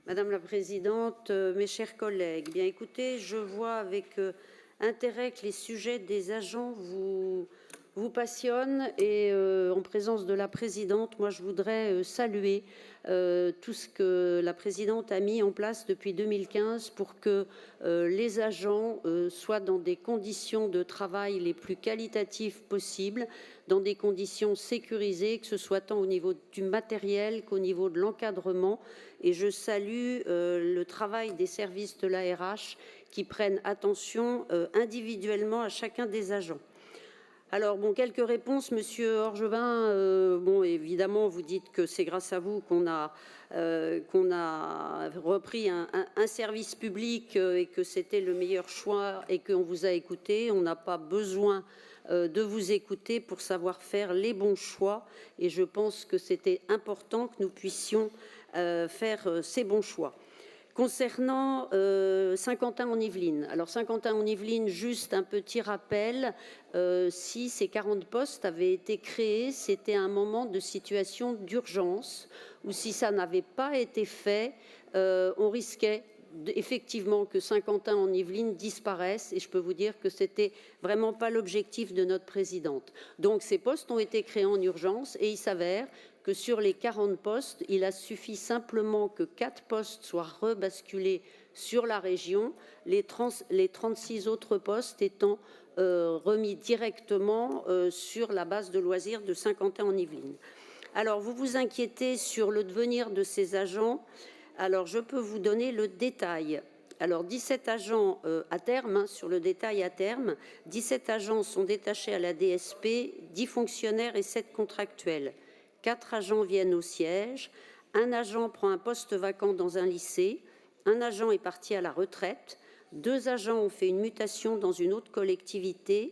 Madame la présidente, mes chers collègues, bien écoutez, je vois avec intérêt que les sujets des agents vous passionnent et en présence de la présidente, moi je voudrais saluer tout ce que la présidente a mis en place depuis 2015 pour que les agents soient dans des conditions de travail les plus qualitatives possibles, dans des conditions sécurisées, que ce soit tant au niveau du matériel qu'au niveau de l'encadrement. Et je salue le travail des services de l'ARH qui prennent attention individuellement à chacun des agents. Alors, bon, quelques réponses, Monsieur Orgevin. Bon, évidemment, vous dites que c'est grâce à vous qu'on a repris un service public et que c'était le meilleur choix et qu'on vous a écouté. On n'a pas besoin de vous écouter pour savoir faire les bons choix. Et je pense que c'était important que nous puissions faire ces bons choix. Concernant Saint-Quentin-en-Yvelines, alors Saint-Quentin-en-Yvelines, juste un petit rappel, si ces 40 postes avaient été créés, c'était un moment de situation d'urgence, ou si ça n'avait pas été fait, on risquait effectivement que Saint-Quentin-en-Yvelines disparaisse, et je peux vous dire que c'était vraiment pas l'objectif de notre présidente. Donc ces postes ont été créés en urgence et il s'avère que sur les 40 postes, il a suffi simplement que 4 postes soient rebasculés sur la région, les 36 autres postes étant remis directement sur la base de loisirs de Saint-Quentin-en-Yvelines. Alors, vous vous inquiétez sur le devenir de ces agents. Alors, je peux vous donner le détail. Alors, 17 agents à terme, sur le détail à terme, 17 agents sont détachés à la DSP, 10 fonctionnaires et 7 contractuels. 4 agents viennent au siège, un agent prend un poste vacant dans un lycée, un agent est parti à la retraite, 2 agents ont fait une mutation dans une autre collectivité,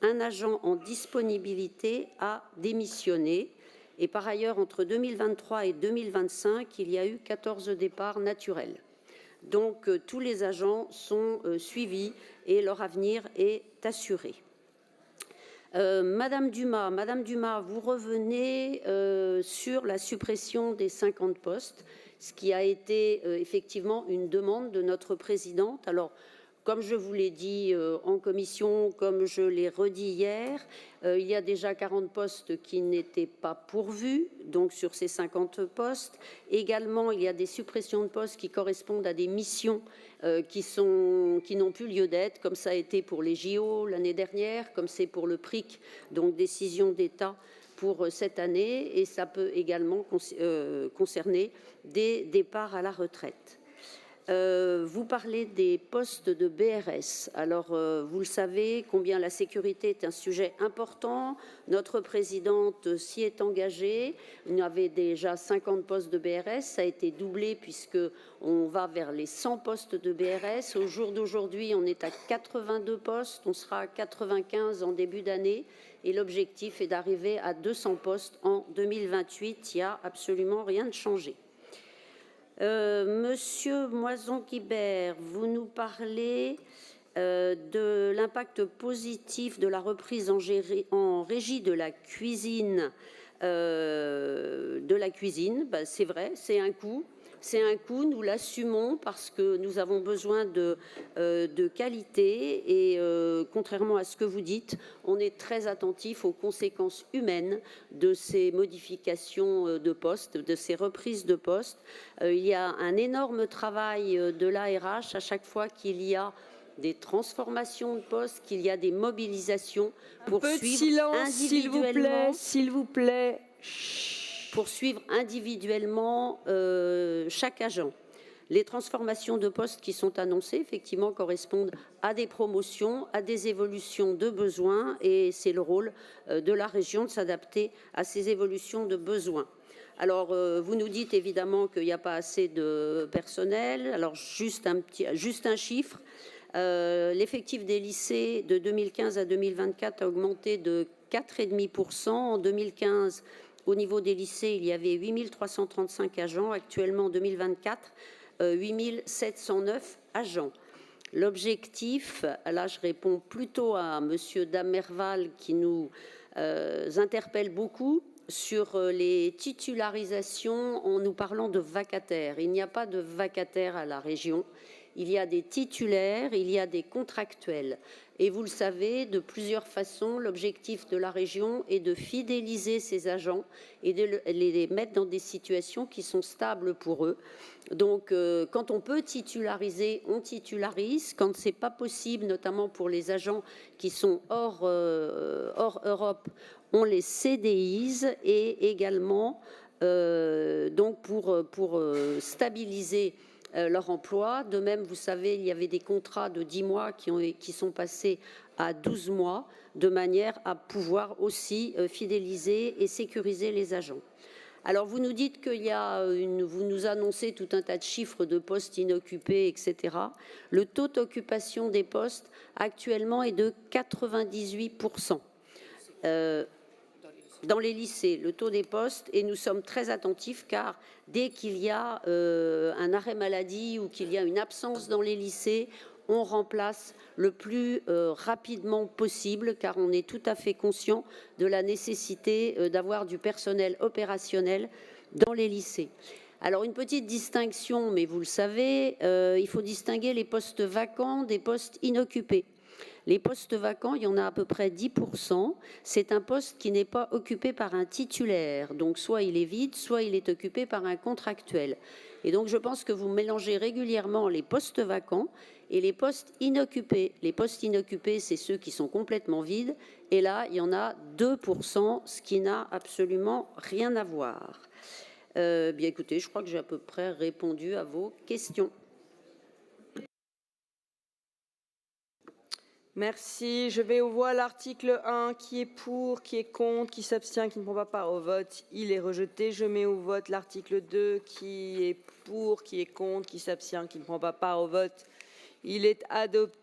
un agent en disponibilité a démissionné. Et par ailleurs, entre 2023 et 2025, il y a eu 14 départs naturels. Donc, tous les agents sont suivis et leur avenir est assuré. Madame Dumas, vous revenez sur la suppression des 50 postes, ce qui a été effectivement une demande de notre présidente. Alors, comme je vous l'ai dit en commission, comme je l'ai redit hier, il y a déjà 40 postes qui n'étaient pas pourvus, donc sur ces 50 postes. Également, il y a des suppressions de postes qui correspondent à des missions qui n'ont plus lieu d'être, comme ça a été pour les JO l'année dernière, comme c'est pour le PRIC, donc décision d'État pour cette année, et ça peut également concerner des départs à la retraite. Vous parlez des postes de BRS. Alors, vous le savez, combien la sécurité est un sujet important. Notre présidente s'y est engagée. Il y avait déjà 50 postes de BRS. Ça a été doublé puisqu'on va vers les 100 postes de BRS. Au jour d'aujourd'hui, on est à 82 postes. On sera à 95 en début d'année. Et l'objectif est d'arriver à 200 postes en 2028. Il n'y a absolument rien de changé. Monsieur Moison-Guibert, vous nous parlez de l'impact positif de la reprise en régie de la cuisine. Ben, c'est vrai, c'est un coût. C'est un coût, nous l'assumons parce que nous avons besoin de qualité et contrairement à ce que vous dites, on est très attentif aux conséquences humaines de ces modifications de postes, de ces reprises de postes. Il y a un énorme travail de l'ARH à chaque fois qu'il y a des transformations de postes, qu'il y a des mobilisations pour suivre individuellement, s'il vous plaît. pour suivre individuellement chaque agent. Les transformations de postes qui sont annoncées, effectivement, correspondent à des promotions, à des évolutions de besoins, et c'est le rôle de la région de s'adapter à ces évolutions de besoins. Alors, vous nous dites évidemment qu'il n'y a pas assez de personnel. Alors, juste un chiffre. L'effectif des lycées de 2015 à 2024 a augmenté de 4,5%. En 2015, au niveau des lycées, il y avait 8 335 agents. Actuellement, en 2024, 8 709 agents. L'objectif, là je réponds plutôt à Monsieur Damerval qui nous interpelle beaucoup, sur les titularisations en nous parlant de vacataires. Il n'y a pas de vacataires à la région. Il y a des titulaires, il y a des contractuels. Et vous le savez, de plusieurs façons, l'objectif de la région est de fidéliser ces agents et de les mettre dans des situations qui sont stables pour eux. Donc, quand on peut titulariser, on titularise. Quand ce n'est pas possible, notamment pour les agents qui sont hors Europe, on les CDIse et également donc pour stabiliser leur emploi. De même, vous savez, il y avait des contrats de 10 mois qui sont passés à 12 mois, de manière à pouvoir aussi fidéliser et sécuriser les agents. Alors, vous nous dites qu'il y a vous nous annoncez tout un tas de chiffres de postes inoccupés, etc. Le taux d'occupation des postes actuellement est de 98%. Dans les lycées, le taux des postes, et nous sommes très attentifs car dès qu'il y a un arrêt maladie ou qu'il y a une absence dans les lycées, on remplace le plus rapidement possible car on est tout à fait conscient de la nécessité d'avoir du personnel opérationnel dans les lycées. Alors une petite distinction, mais vous le savez, il faut distinguer les postes vacants des postes inoccupés. Les postes vacants, il y en a à peu près 10%. C'est un poste qui n'est pas occupé par un titulaire. Donc, soit il est vide, soit il est occupé par un contractuel. Et donc, je pense que vous mélangez régulièrement les postes vacants et les postes inoccupés. Les postes inoccupés, c'est ceux qui sont complètement vides. Et là, il y en a 2%, ce qui n'a absolument rien à voir. Bien, écoutez, je crois que j'ai à peu près répondu à vos questions. Merci. Je vais aux voix l'article 1 qui est pour, qui est contre, qui s'abstient, qui ne prend pas part au vote. Il est rejeté. Je mets au vote l'article 2 qui est pour, qui est contre, qui s'abstient, qui ne prend pas part au vote. Il est adopté.